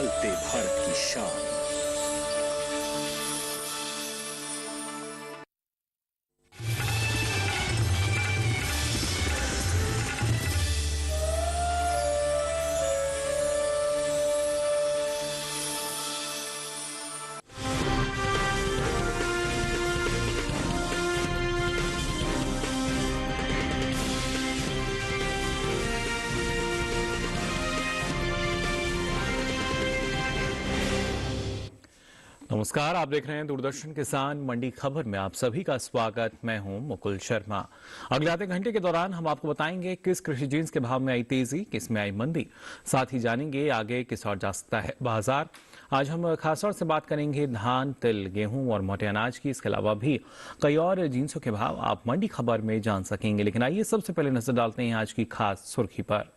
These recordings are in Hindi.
बदलते भारत की शान। नमस्कार, आप देख रहे हैं दूरदर्शन किसान मंडी खबर में आप सभी का स्वागत। मैं हूं मुकुल शर्मा। अगले आधे घंटे के दौरान हम आपको बताएंगे किस कृषि जिन्स के भाव में आई तेजी, किस में आई मंदी। साथ ही जानेंगे आगे किस और जा सकता है बाजार। आज हम खासतौर से बात करेंगे धान, तिल, गेहूं और मोटे अनाज की। इसके अलावा भी कई और जिन्सों के भाव आप मंडी खबर में जान सकेंगे। लेकिन आइए सबसे पहले नजर डालते हैं आज की खास सुर्खी पर।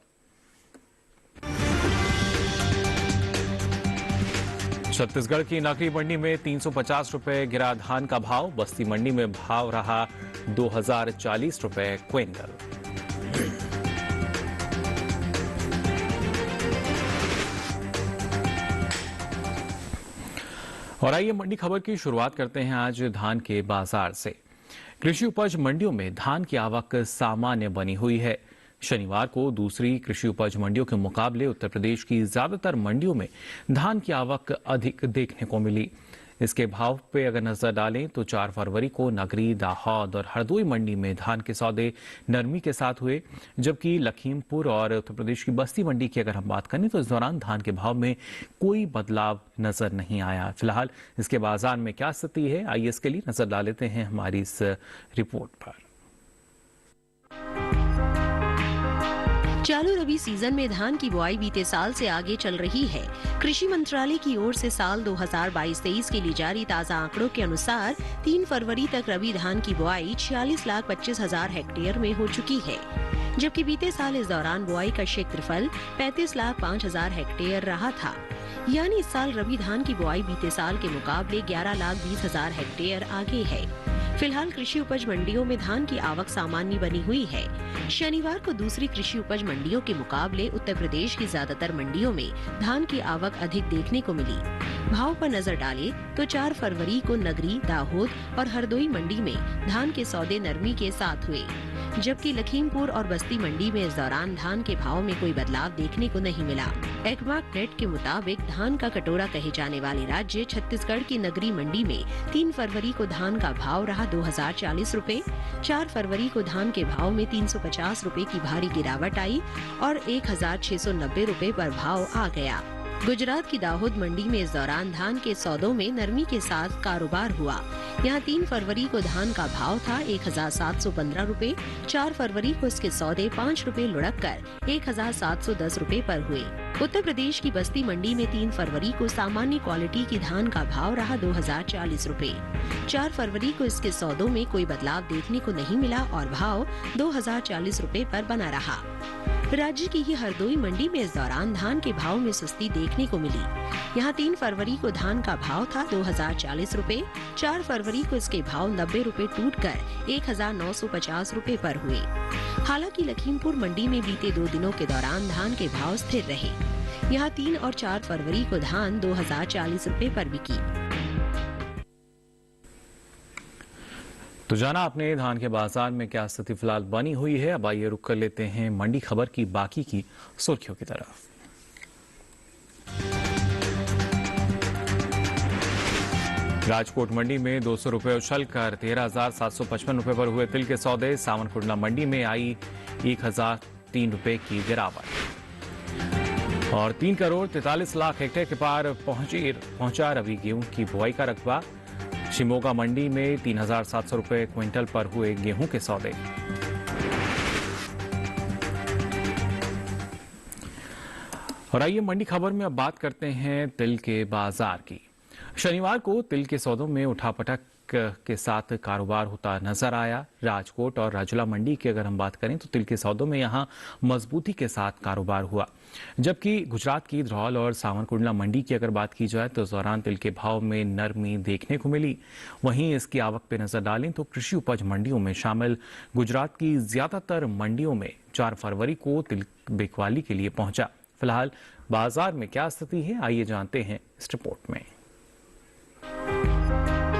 छत्तीसगढ़ की नकली मंडी में 350 रुपए गिरा धान का भाव। बस्ती मंडी में भाव रहा 2040 रुपए क्विंटल। और आइए मंडी खबर की शुरुआत करते हैं आज धान के बाजार से। कृषि उपज मंडियों में धान की आवक सामान्य बनी हुई है। शनिवार को दूसरी कृषि उपज मंडियों के मुकाबले उत्तर प्रदेश की ज्यादातर मंडियों में धान की आवक अधिक देखने को मिली। इसके भाव पे अगर नजर डालें तो 4 फरवरी को नगरी, दाहोद और हरदोई मंडी में धान के सौदे नरमी के साथ हुए, जबकि लखीमपुर और उत्तर प्रदेश की बस्ती मंडी की अगर हम बात करें तो इस दौरान धान के भाव में कोई बदलाव नजर नहीं आया। फिलहाल इसके बाजार में क्या स्थिति है, आइए इसके लिए नजर डाल लेते हैं हमारी इस रिपोर्ट पर। चालू रबी सीजन में धान की बुआई बीते साल से आगे चल रही है। कृषि मंत्रालय की ओर से साल 2022-23 के लिए जारी ताजा आंकड़ों के अनुसार 3 फरवरी तक रबी धान की बुआई 46,25,000 हेक्टेयर में हो चुकी है, जबकि बीते साल इस दौरान बुआई का क्षेत्रफल 35,05,000 हेक्टेयर रहा था। यानी इस साल रबी धान की बुआई बीते साल के मुकाबले 11,20,000 हेक्टेयर आगे है। फिलहाल कृषि उपज मंडियों में धान की आवक सामान्य बनी हुई है। शनिवार को दूसरी कृषि उपज मंडियों के मुकाबले उत्तर प्रदेश की ज्यादातर मंडियों में धान की आवक अधिक देखने को मिली। भाव पर नजर डालें तो 4 फरवरी को नगरी, दाहोद और हरदोई मंडी में धान के सौदे नरमी के साथ हुए, जबकि लखीमपुर और बस्ती मंडी में इस दौरान धान के भाव में कोई बदलाव देखने को नहीं मिला। एक्मार्क नेट के मुताबिक धान का कटोरा कहे जाने वाले राज्य छत्तीसगढ़ की नगरी मंडी में 3 फरवरी को धान का भाव रहा 2040 रुपए। 4 फरवरी को धान के भाव में 350 रुपए की भारी गिरावट आई और 1,690 रुपए पर भाव आ गया। गुजरात की दाहोद मंडी में इस दौरान धान के सौदों में नरमी के साथ कारोबार हुआ। यहाँ 3 फरवरी को धान का भाव था 1,715 रुपए। 4 फरवरी को इसके सौदे 5 रुपए लुढ़क कर 1,710 रुपए पर हुए। उत्तर प्रदेश की बस्ती मंडी में 3 फरवरी को सामान्य क्वालिटी की धान का भाव रहा 2,040 रुपए। 4 फरवरी को इसके सौदों में कोई बदलाव देखने को नहीं मिला और भाव 2,040 रुपए पर बना रहा। राज्य की ही हरदोई मंडी में इस दौरान धान के भाव में सुस्ती देखने को मिली। यहाँ 3 फरवरी को धान का भाव था 2,040 रुपए। 4 फरवरी को इसके भाव 90 रुपए टूटकर 1,950 रुपए पर हुए। हालांकि लखीमपुर मंडी में बीते 2 दिनों के दौरान धान के भाव स्थिर रहे। यहाँ 3 और 4 फरवरी को धान 2,040 रुपए पर बिकी। तो जाना आपने धान के बाजार में क्या स्थिति फिलहाल बनी हुई है। अब आइए रुक कर लेते हैं मंडी खबर की बाकी की सुर्खियों की तरफ। राजकोट मंडी में 200 रुपए उछलकर 13,755 रुपए पर हुए तिल के सौदे। सावरकुंडला मंडी में आई 1,003 रुपए की गिरावट और 3 करोड़ 43 लाख हेक्टेयर के पार पहुंचा रबी गेहूं की बुआई का रकबा। शिमोगा मंडी में 3,700 रुपए क्विंटल पर हुए गेहूं के सौदे। और आइए मंडी खबर में अब बात करते हैं तिल के बाजार की। शनिवार को तिल के सौदों में उठापटक के साथ कारोबार होता नजर आया। राजकोट और राजूला मंडी की अगर हम बात करें तो तिल के सौदों में यहां मजबूती के साथ कारोबार हुआ, जबकि गुजरात की धरौल और सावरकुंडला मंडी की अगर बात की जाए तो इस दौरान तिल के भाव में नरमी देखने को मिली। वहीं इसकी आवक पे नजर डालें तो कृषि उपज मंडियों में शामिल गुजरात की ज्यादातर मंडियों में 4 फरवरी को तिल बिकवाली के लिए पहुंचा। फिलहाल बाजार में क्या स्थिति है, आइए जानते हैं इस रिपोर्ट में।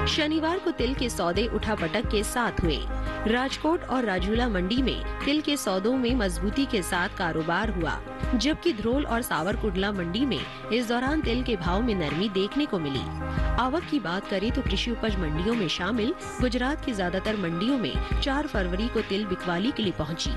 शनिवार को तिल के सौदे उठापटक के साथ हुए। राजकोट और राजूला मंडी में तिल के सौदों में मजबूती के साथ कारोबार हुआ, जबकि ध्रोल और सावरकुंडला मंडी में इस दौरान तिल के भाव में नरमी देखने को मिली। आवक की बात करें तो कृषि उपज मंडियों में शामिल गुजरात की ज्यादातर मंडियों में 4 फरवरी को तिल बिकवाली के लिए पहुंची।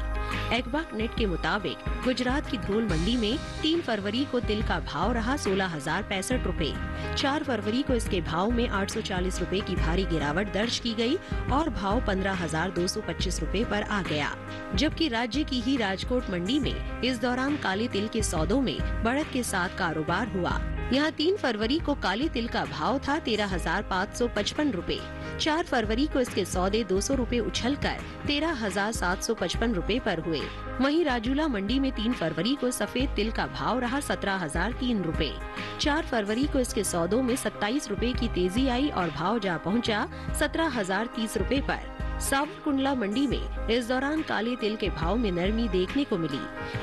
एक्बाक नेट के मुताबिक गुजरात की ध्रोल मंडी में 3 फरवरी को तिल का भाव रहा 16,065 रुपए। 4 फरवरी को इसके भाव में 840 रुपए की भारी गिरावट दर्ज की गई और भाव 15,225 रुपए पर आ गया। जबकि राज्य की ही राजकोट मंडी में इस दौरान काले तिल के सौदों में बढ़त के साथ कारोबार हुआ। यहाँ 3 फरवरी को काले तिल का भाव था 13,555 रुपए। 4 फरवरी को इसके सौदे 200 रुपए उछलकर 13,755 रुपए पर हुए। वहीं राजूला मंडी में 3 फरवरी को सफेद तिल का भाव रहा 17,003 रुपए। 4 फरवरी को इसके सौदों में 27 रुपए की तेजी आई और भाव जा पहुंचा 17,030 रुपए पर। सावरकुंडला मंडी में इस दौरान काले तिल के भाव में नरमी देखने को मिली।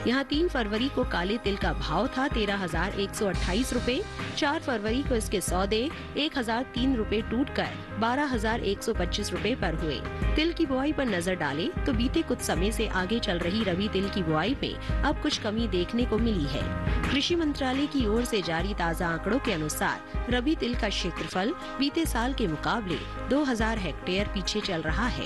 यहाँ 3 फरवरी को काले तिल का भाव था 13,128 रुपए। 4 फरवरी को इसके सौदे 1,003 रुपए टूटकर 12,125 रुपए पर हुए। तिल की बुआई पर नजर डालें तो बीते कुछ समय से आगे चल रही रबी तिल की बुआई में अब कुछ कमी देखने को मिली है। कृषि मंत्रालय की ओर से जारी ताज़ा आंकड़ों के अनुसार रबी तिल का क्षेत्रफल बीते साल के मुकाबले 2,000 हेक्टेयर पीछे चल रहा है।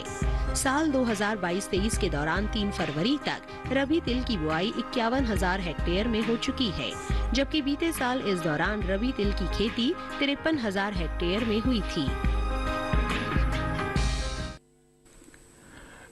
साल 2022-23 के दौरान 3 फरवरी तक रबी तिल की बुआई 51,000 हेक्टेयर में हो चुकी है, जबकि बीते साल इस दौरान रबी तिल की खेती 53,000 हेक्टेयर में हुई थी।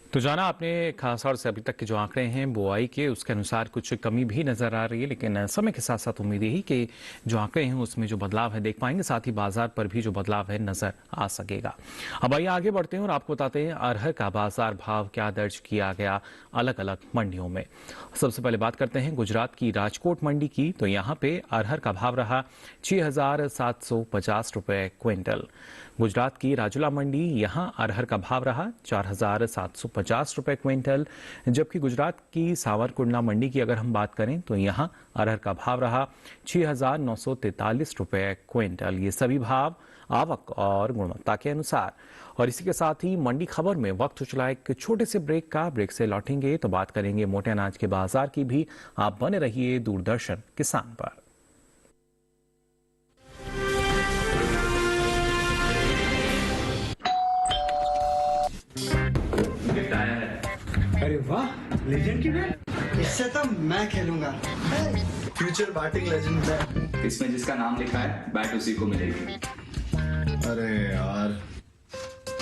तो जाना आपने खास तौर से अभी तक के जो आंकड़े हैं बुआई के, उसके अनुसार कुछ कमी भी नजर आ रही है, लेकिन समय के साथ साथ उम्मीद यही कि जो आंकड़े हैं उसमें जो बदलाव है देख पाएंगे, साथ ही बाजार पर भी जो बदलाव है नजर आ सकेगा। अब आइए आगे बढ़ते हैं और आपको बताते हैं अरहर का बाजार भाव क्या दर्ज किया गया अलग अलग मंडियों में। सबसे पहले बात करते हैं गुजरात की राजकोट मंडी की, तो यहाँ पे अरहर का भाव रहा 6,750 रुपए क्विंटल। गुजरात की राजूला मंडी, यहाँ अरहर का भाव रहा 4,750 रुपए क्विंटल। जबकि गुजरात की सावरकुंडला मंडी की अगर हम बात करें तो यहाँ अरहर का भाव रहा 6,943 रुपए क्विंटल। ये सभी भाव आवक और गुणवत्ता के अनुसार। और इसी के साथ ही मंडी खबर में वक्त चला एक छोटे से ब्रेक का। ब्रेक से लौटेंगे तो बात करेंगे मोटे अनाज के बाजार की भी। आप बने रहिए दूरदर्शन किसान पर। अरे वाह, लेजेंड की बैट। इससे तो मैं खेलूंगा। Future batting legend bat. इसमें जिसका नाम लिखा है बैट उसी को मिलेगी। अरे यार,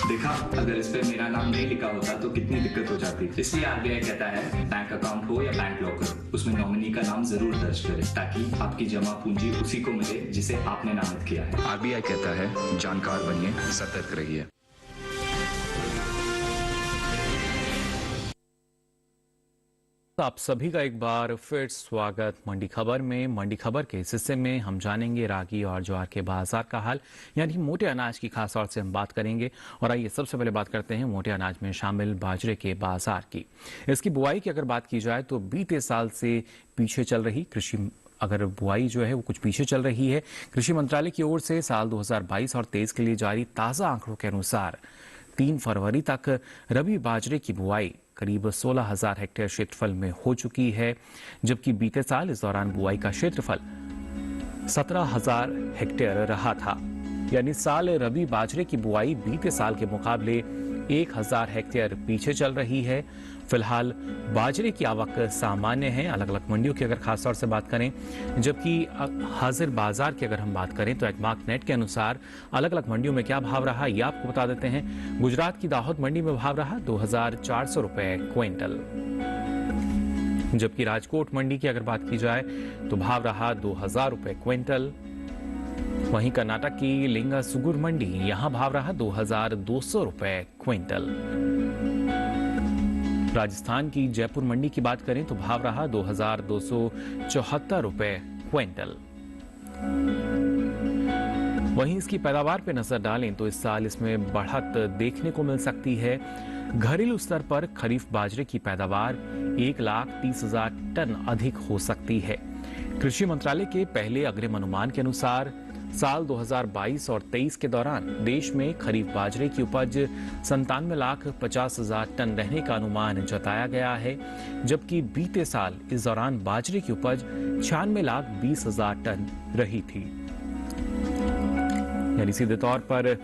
देखा, अगर इस पे मेरा नाम नहीं लिखा होता तो कितनी दिक्कत हो जाती। इसलिए आरबीआई कहता है बैंक अकाउंट हो या बैंक लॉकर, उसमें नॉमिनी का नाम जरूर दर्ज करें ताकि आपकी जमा पूंजी उसी को मिले जिसे आपने नामित किया है। आरबीआई कहता है जानकार बनिए, सतर्क रहिए। आप सभी का एक बार फिर स्वागत मंडी खबर में। मंडी खबर के इस हिस्से में हम जानेंगे रागी और ज्वार के बाजार का हाल, यानी मोटे अनाज की खास तौर से हम बात करेंगे। और आइए सबसे पहले बात करते हैं मोटे अनाज में शामिल बाजरे के बाजार की। इसकी बुआई की अगर बात की जाए तो बीते साल से पीछे चल रही कृषि अगर बुआई जो है वो कुछ पीछे चल रही है। कृषि मंत्रालय की ओर से साल 2022 और 23 के लिए जारी ताज़ा आंकड़ों के अनुसार 3 फरवरी तक रबी बाजरे की बुआई करीब 16,000 हेक्टेयर क्षेत्रफल में हो चुकी है, जबकि बीते साल इस दौरान बुआई का क्षेत्रफल 17,000 हेक्टेयर रहा था। यानी साल रबी बाजरे की बुआई बीते साल के मुकाबले 1,000 हेक्टेयर पीछे चल रही है। फिलहाल बाजरे की आवक सामान्य है अलग अलग मंडियों की अगर खास तौर से बात करें, जबकि हाजिर बाजार की अगर हम बात करें तो एक्बाक नेट के अनुसार अलग अलग मंडियों में क्या भाव रहा ये आपको बता देते हैं। गुजरात की दाहोद मंडी में भाव रहा 2,400 रुपए क्विंटल, जबकि राजकोट मंडी की अगर बात की जाए तो भाव रहा 2,000 रुपए क्विंटल। वहीं कर्नाटक की लिंगा सुगुर मंडी, यहां भाव रहा 2,200 रुपए क्विंटल। राजस्थान की जयपुर मंडी की बात करें तो भाव रहा 2,274 रुपए क्विंटल। वहीं इसकी पैदावार पे नजर डालें तो इस साल इसमें बढ़त देखने को मिल सकती है। घरेलू स्तर पर खरीफ बाजरे की पैदावार 1,30,000 टन अधिक हो सकती है। कृषि मंत्रालय के पहले अग्रिम अनुमान के अनुसार साल 2022 और 23 के दौरान देश में खरीफ बाजरे की उपज 97,50,000 टन रहने का अनुमान जताया गया है, जबकि बीते साल इस दौरान बाजरे की उपज 96,20,000 टन रही थी। यानी सीधे तौर पर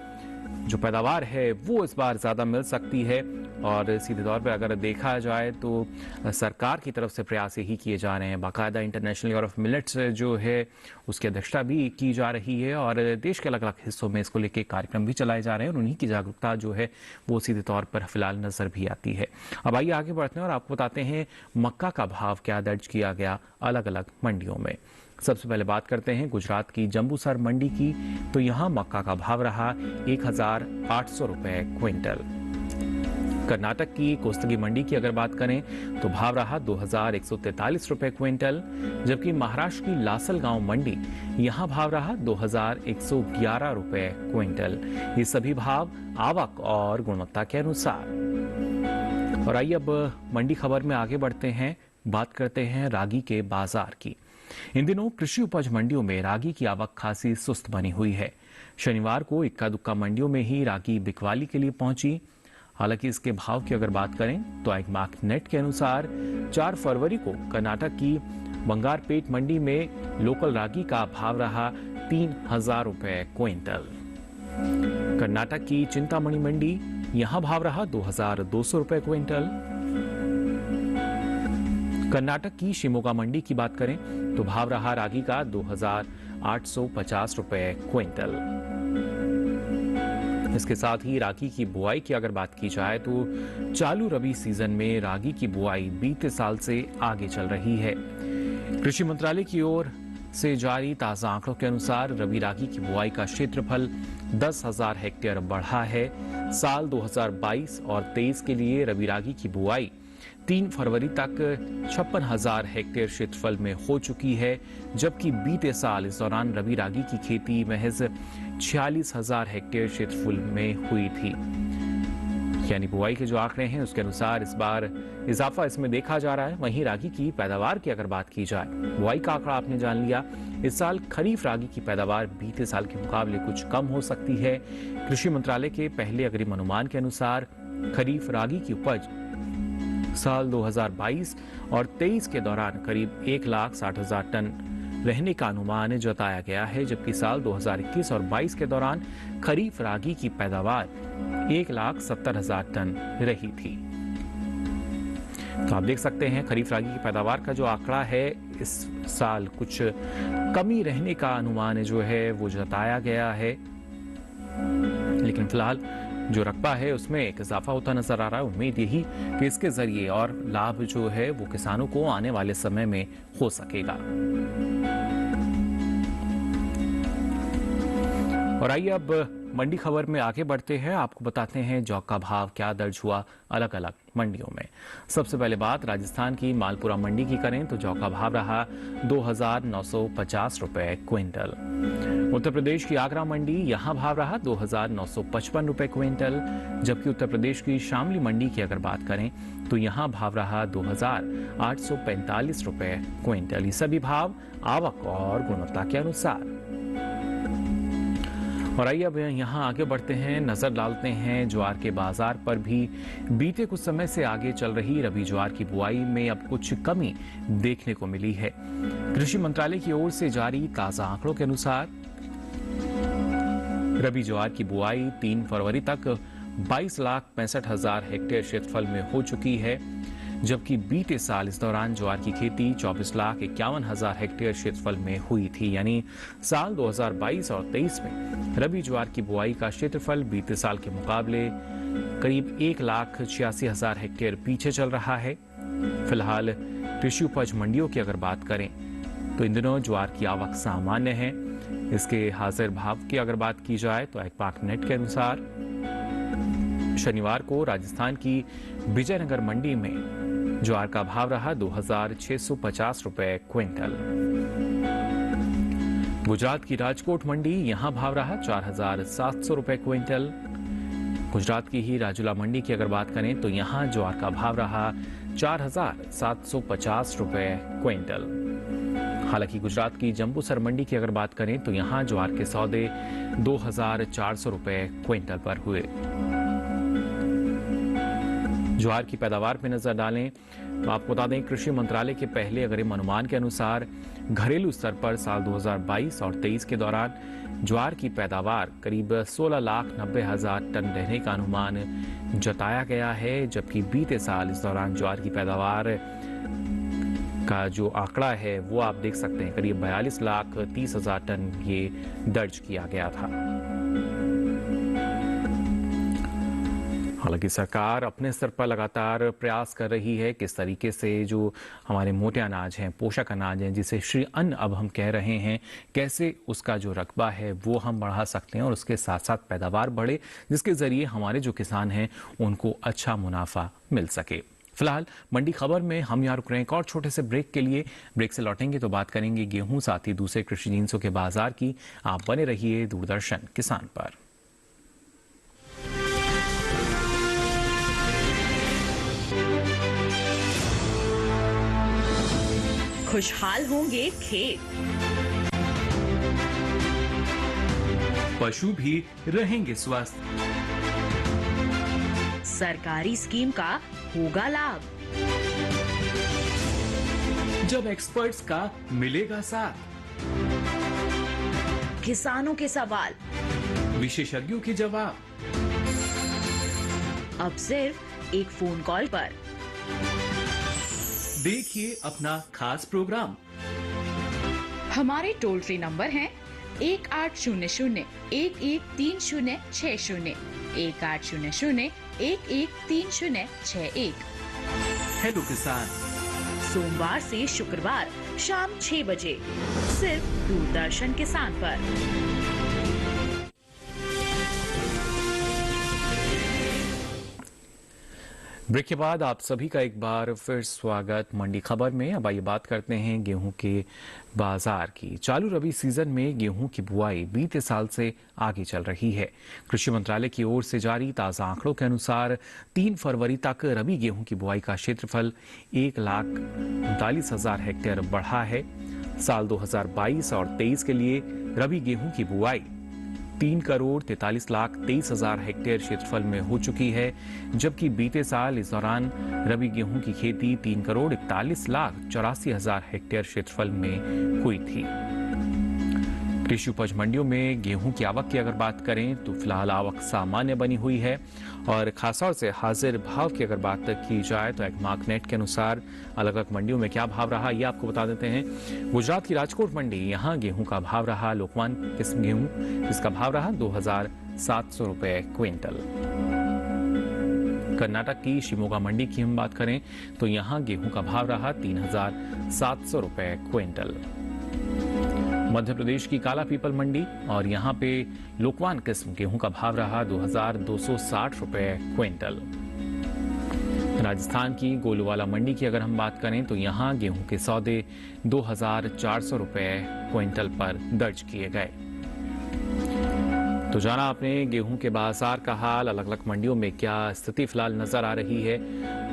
जो पैदावार है वो इस बार ज्यादा मिल सकती है और सीधे तौर पर अगर देखा जाए तो सरकार की तरफ से प्रयास यही किए जा रहे हैं। बाकायदा इंटरनेशनल ईयर ऑफ मिलेट्स जो है उसकी अध्यक्षता भी की जा रही है और देश के अलग अलग हिस्सों में इसको लेकर कार्यक्रम भी चलाए जा रहे हैं और उन्हीं की जागरूकता जो है वो सीधे तौर पर फिलहाल नजर भी आती है। अब आइए आगे बढ़ते हैं और आपको बताते हैं मक्का का भाव क्या दर्ज किया गया अलग अलग मंडियों में। सबसे पहले बात करते हैं गुजरात की जंबूसर मंडी की, तो यहाँ मक्का का भाव रहा 1,800 रुपए क्विंटल। कर्नाटक की कोस्तगी मंडी की अगर बात करें तो भाव रहा 2,143 रुपए क्विंटल, जबकि महाराष्ट्र की लासलगांव मंडी यहाँ भाव रहा 2,111 रुपए क्विंटल। ये सभी भाव आवक और गुणवत्ता के अनुसार। और आइए अब मंडी खबर में आगे बढ़ते हैं, बात करते हैं रागी के बाजार की। इन दिनों कृषि उपज मंडियों में रागी की आवक खासी सुस्त बनी हुई है। शनिवार को इक्का दुक्का मंडियों में ही रागी बिकवाली के लिए पहुंची। हालांकि इसके भाव की अगर बात करें तो एग्मार्क नेट के अनुसार 4 फरवरी को कर्नाटक की बंगारपेट मंडी में लोकल रागी का भाव रहा 3,000 रुपए क्विंटल। कर्नाटक की चिंतामणि मंडी यहां भाव रहा 2,200 रुपए क्विंटल। कर्नाटक की शिमोगा मंडी की बात करें तो भाव रहा रागी का 2,850 रुपए क्विंटल। इसके साथ ही रागी की बुआई की अगर बात की जाए तो चालू रबी सीजन में रागी की बुआई बीते साल से आगे चल रही है। कृषि मंत्रालय की ओर से जारी ताजा आंकड़ों के अनुसार रबी रागी की बुआई का क्षेत्रफल 10,000 हेक्टेयर बढ़ा है। साल 2022 और 23 के लिए रबी रागी की बुआई 3 फरवरी तक 56,000 हेक्टेयर क्षेत्रफल में हो चुकी है, जबकि बीते साल इस दौरान रबी रागी की खेती महज 46,000 हेक्टेयर क्षेत्रफल में हुई थी। यानी बुआई के जो आंकड़े हैं उसके अनुसार इस बार इजाफा इसमें देखा जा रहा है। वहीं रागी की पैदावार की अगर बात की जाए, बुआई का आंकड़ा आपने जान लिया। इस साल खरीफ रागी की पैदावार बीते साल के मुकाबले कुछ कम हो सकती है। कृषि मंत्रालय के पहले अग्रिम अनुमान के अनुसार खरीफ रागी की उपज साल 2022 और 23 के दौरान करीब 1,60,000 टन रहने का अनुमान जताया गया है, जबकि साल 2021 और 22 के दौरान खरीफ रागी की पैदावार 1,70,000 टन रही थी। तो आप देख सकते हैं खरीफ रागी की पैदावार का जो आंकड़ा है इस साल कुछ कमी रहने का अनुमान जो है वो जताया गया है, लेकिन फिलहाल जो रकबा है उसमें एक इजाफा होता नजर आ रहा है। उम्मीद यही कि इसके जरिए और लाभ जो है वो किसानों को आने वाले समय में हो सकेगा। और आइए अब मंडी खबर में आगे बढ़ते हैं, आपको बताते हैं जौ का भाव क्या दर्ज हुआ अलग अलग मंडियों में। सबसे पहले बात राजस्थान की मालपुरा मंडी की करें तो जौ का भाव रहा 2,950 रुपए क्विंटल। उत्तर प्रदेश की आगरा मंडी यहां भाव रहा 2,955 रुपए क्विंटल, जबकि उत्तर प्रदेश की शामली मंडी की अगर बात करें तो यहां भाव रहा 2,845 रुपए क्विंटल। ये सभी भाव आवक और गुणवत्ता के अनुसार। और आइए अब यहाँ आगे बढ़ते हैं, नजर डालते हैं ज्वार के बाजार पर भी। बीते कुछ समय से आगे चल रही रबी ज्वार की बुआई में अब कुछ कमी देखने को मिली है। कृषि मंत्रालय की ओर से जारी ताजा आंकड़ों के अनुसार रबी ज्वार की बुआई 3 फरवरी तक 22,65,000 हेक्टेयर क्षेत्रफल में हो चुकी है, जबकि बीते साल इस दौरान ज्वार की खेती 24,51,000 हेक्टेयर क्षेत्रफल में हुई थी। यानी साल 2022 और 23 में रबी ज्वार की बुआई का क्षेत्रफल बीते साल के मुकाबले करीब 1,86,000 हेक्टेयर पीछे चल रहा है। फिलहाल कृषि उपज मंडियों की अगर बात करें तो इन दिनों ज्वार की आवक सामान्य है। इसके हाजिर भाव की अगर बात की जाए तो एग्मार्क नेट के अनुसार शनिवार को राजस्थान की विजयनगर मंडी में ज्वार का भाव रहा 2,650 रुपए क्विंटल। गुजरात की राजकोट मंडी यहां भाव रहा 4,700 रुपए क्विंटल। गुजरात की ही राजुला मंडी की अगर बात करें तो यहाँ ज्वार का भाव रहा 4,750 रुपए क्विंटल। हालांकि गुजरात की जम्बूसर मंडी की अगर बात करें तो यहाँ ज्वार के सौदे 2,400 रुपए क्विंटल पर हुए। ज्वार की पैदावार में नजर डालें तो आपको बता दें कृषि मंत्रालय के पहले अग्रिम अनुमान के अनुसार घरेलू स्तर पर साल 2022 और 23 के दौरान ज्वार की पैदावार करीब 16,90,000 टन रहने का अनुमान जताया गया है, जबकि बीते साल इस दौरान ज्वार की पैदावार का जो आंकड़ा है वो आप देख सकते हैं करीब 42,30,000 टन ये दर्ज किया गया था। हालांकि सरकार अपने स्तर पर लगातार प्रयास कर रही है किस तरीके से जो हमारे मोटे अनाज हैं, पोषक अनाज हैं, जिसे श्री अन्न अब हम कह रहे हैं, कैसे उसका जो रकबा है वो हम बढ़ा सकते हैं और उसके साथ साथ पैदावार बढ़े, जिसके जरिए हमारे जो किसान हैं उनको अच्छा मुनाफा मिल सके। फिलहाल मंडी खबर में हम यहाँ रुक रहे हैं एक और छोटे से ब्रेक के लिए। ब्रेक से लौटेंगे तो बात करेंगे गेहूं साथ ही दूसरे कृषि जिन्सों के बाजार की। आप बने रहिए दूरदर्शन किसान पर। खुशहाल होंगे खेत, पशु भी रहेंगे स्वस्थ, सरकारी स्कीम का होगा लाभ, जब एक्सपर्ट्स का मिलेगा साथ, किसानों के सवाल, विशेषज्ञों के जवाब, अब सिर्फ एक फोन कॉल पर। देखिए अपना खास प्रोग्राम। हमारे टोल फ्री नंबर हैं 1800 113060, 1800 हेलो किसान, सोमवार से शुक्रवार शाम 6 बजे सिर्फ दूरदर्शन किसान पर। ब्रेक के बाद आप सभी का एक बार फिर स्वागत मंडी खबर में। अब आइए बात करते हैं गेहूं के बाजार की। चालू रबी सीजन में गेहूं की बुआई बीते साल से आगे चल रही है। कृषि मंत्रालय की ओर से जारी ताजा आंकड़ों के अनुसार 3 फरवरी तक रबी गेहूं की बुआई का क्षेत्रफल 1,39,000 हेक्टेयर बढ़ा है। साल 2022 और 23 के लिए रबी गेहूं की बुआई 3,43,23,000 हेक्टेयर क्षेत्रफल में हो चुकी है, जबकि बीते साल इस दौरान रबी गेहूं की खेती 3,41,84,000 हेक्टेयर क्षेत्रफल में हुई थी। कृषि उपज मंडियों में गेहूं की आवक की अगर बात करें तो फिलहाल आवक सामान्य बनी हुई है और खासतौर से हाजिर भाव की अगर बात की जाए तो एग्मार्कनेट के अनुसार अलग अलग मंडियों में क्या भाव रहा ये आपको बता देते हैं। गुजरात की राजकोट मंडी, यहाँ गेहूं का भाव रहा लोकवान किस्म गेहूं, जिसका भाव रहा 2,700 रुपए क्विंटल। कर्नाटक की शिमोगा मंडी की हम बात करें तो यहाँ गेहूं का भाव रहा 3,700 रुपए क्विंटल। मध्य प्रदेश की काला पीपल मंडी और यहाँ पे लोकवान किस्म गेहूं का भाव रहा 2,260 रुपए क्विंटल। राजस्थान की गोलूवाला मंडी की अगर हम बात करें तो यहाँ गेहूं के सौदे 2,400 रुपए क्विंटल पर दर्ज किए गए। तो जाना आपने गेहूं के बाजार का हाल, अलग अलग मंडियों में क्या स्थिति फिलहाल नजर आ रही है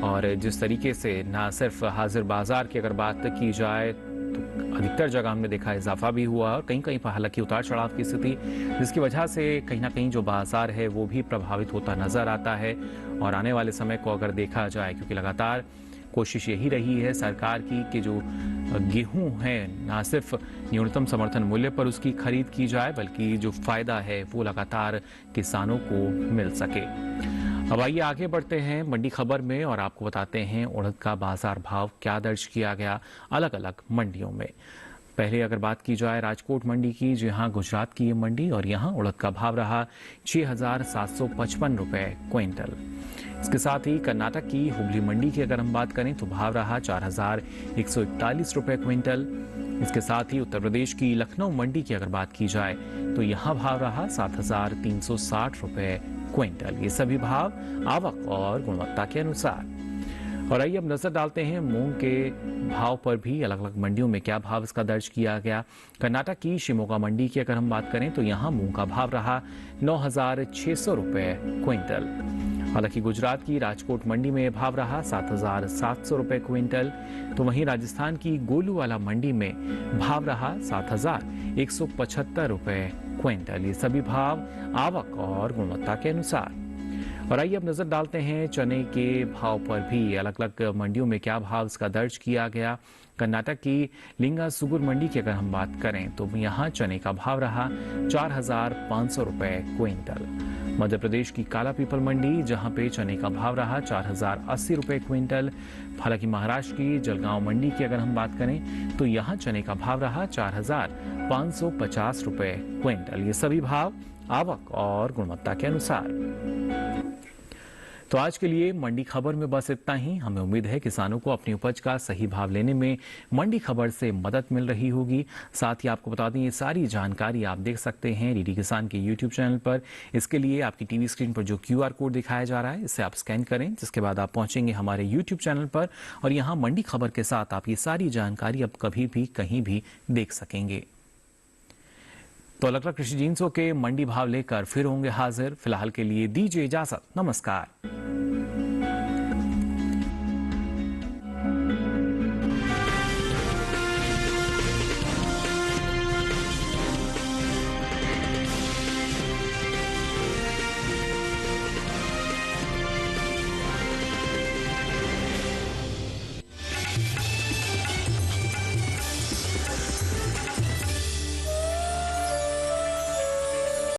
और जिस तरीके से न सिर्फ हाजिर बाजार की अगर बात की जाए तो अधिकतर जगह हमने देखा इजाफा भी हुआ और कहीं कहीं पर हालांकि उतार चढ़ाव की स्थिति, जिसकी वजह से कहीं ना कहीं जो बाजार है वो भी प्रभावित होता नजर आता है। और आने वाले समय को अगर देखा जाए, क्योंकि लगातार कोशिश यही रही है सरकार की कि जो गेहूं है न सिर्फ न्यूनतम समर्थन मूल्य पर उसकी खरीद की जाए, बल्कि जो फायदा है वो लगातार किसानों को मिल सके। अब आइए आगे बढ़ते हैं मंडी खबर में और आपको बताते हैं उड़द का बाजार भाव क्या दर्ज किया गया अलग अलग मंडियों में। पहले अगर बात की जाए राजकोट मंडी की, जहां गुजरात की ये मंडी और यहां उड़द का भाव रहा 6,755 रुपए क्विंटल। इसके साथ ही कर्नाटक की हुबली मंडी की अगर हम बात करें तो भाव रहा 4,141 रुपए क्विंटल। इसके साथ ही उत्तर प्रदेश की लखनऊ मंडी की अगर बात की जाए तो यहाँ भाव रहा 7,360 रुपए क्विंटल। ये सभी भाव आवक और गुणवत्ता के अनुसार। और आइए अब नजर डालते हैं मूंग के भाव पर भी। अलग अलग मंडियों में क्या भाव इसका दर्ज किया गया। कर्नाटक की शिमोगा मंडी की अगर हम बात करें तो यहाँ मूंग का भाव रहा 9,600 रुपए क्विंटल। हालांकि गुजरात की राजकोट मंडी में भाव रहा 7,700 रुपए क्विंटल। तो वहीं राजस्थान की गोलूवाला मंडी में भाव रहा 7,175 रुपए क्विंटल। ये सभी भाव आवक और गुणवत्ता के अनुसार। और आइए अब नजर डालते हैं चने के भाव पर भी। अलग अलग मंडियों में क्या भाव इसका दर्ज किया गया। कर्नाटक की लिंगा सुगुर मंडी की अगर हम बात करें तो यहाँ चने का भाव रहा 4,500 रुपए क्विंटल। मध्य प्रदेश की काला पीपल मंडी जहां पे चने का भाव रहा 4,080 रुपए क्विंटल। हालांकि महाराष्ट्र की जलगांव मंडी की अगर हम बात करें तो यहाँ चने का भाव रहा 4,550 रुपए क्विंटल। ये सभी भाव आवक और गुणवत्ता के अनुसार। तो आज के लिए मंडी खबर में बस इतना ही। हमें उम्मीद है किसानों को अपनी उपज का सही भाव लेने में मंडी खबर से मदद मिल रही होगी। साथ ही आपको बता दें ये सारी जानकारी आप देख सकते हैं डीडी किसान के यूट्यूब चैनल पर। इसके लिए आपकी टीवी स्क्रीन पर जो QR कोड दिखाया जा रहा है इसे आप स्कैन करें, जिसके बाद आप पहुंचेंगे हमारे यूट्यूब चैनल पर और यहाँ मंडी खबर के साथ आप ये सारी जानकारी अब कभी भी कहीं भी देख सकेंगे। तो अलग अलग कृषि जिंसों के मंडी भाव लेकर फिर होंगे हाजिर। फिलहाल के लिए दीजिए इजाजत। नमस्कार।